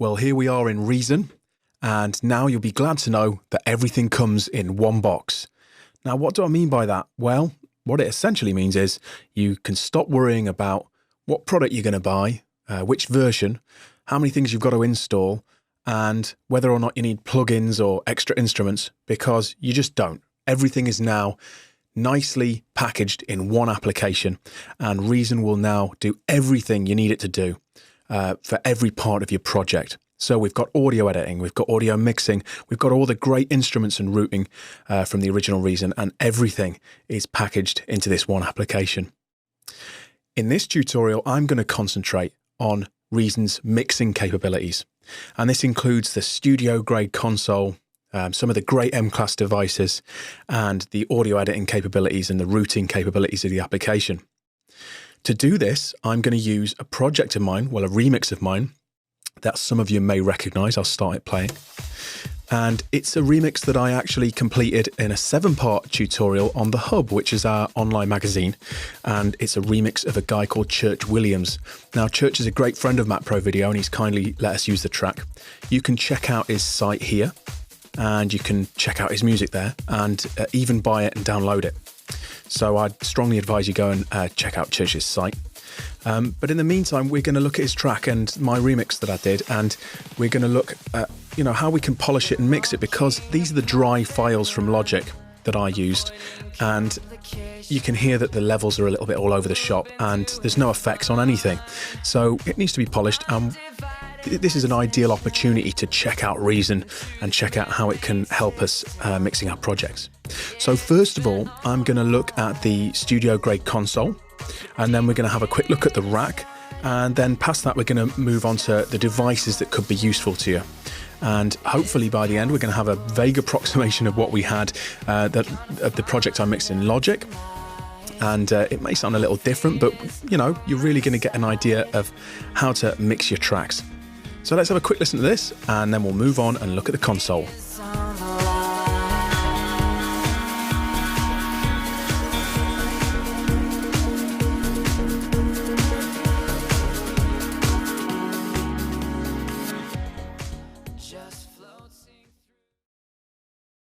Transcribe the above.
Well, here we are in Reason, and now you'll be glad to know that everything comes in one box. Now, what do I mean by that? Well, what it essentially means is you can stop worrying about what product you're going to buy, which version, how many things you've got to install, and whether or not you need plugins or extra instruments, because you just don't. Everything is now nicely packaged in one application, and Reason will now do everything you need it to do for every part of your project. So we've got audio editing, we've got audio mixing, we've got all the great instruments and routing from the original Reason, and everything is packaged into this one application. In this tutorial, I'm going to concentrate on Reason's mixing capabilities, and this includes the studio-grade console, some of the great M-Class devices, and the audio editing capabilities and the routing capabilities of the application. To do this, I'm going to use a project of mine, well, a remix of mine, that some of you may recognize. I'll start it playing. And it's a remix that I actually completed in a 7-part tutorial on The Hub, which is our online magazine. And it's a remix of a guy called Church Williams. Now, Church is a great friend of Mac Pro Video, and he's kindly let us use the track. You can check out his site here, and you can check out his music there, and even buy it and download it. So I'd strongly advise you go and check out Church's site. But in the meantime, we're going to look at his track and my remix that I did, and we're going to look at, how we can polish it and mix it, because these are the dry files from Logic that I used, and you can hear that the levels are a little bit all over the shop, and there's no effects on anything. So it needs to be polished. This is an ideal opportunity to check out Reason and check out how it can help us mixing our projects. So first of all, I'm going to look at the studio grade console, and then we're going to have a quick look at the rack, and then past that we're going to move on to the devices that could be useful to you. And hopefully by the end we're going to have a vague approximation of what we had of the project I mixed in Logic. And it may sound a little different, but you're really going to get an idea of how to mix your tracks. So let's have a quick listen to this, and then we'll move on and look at the console.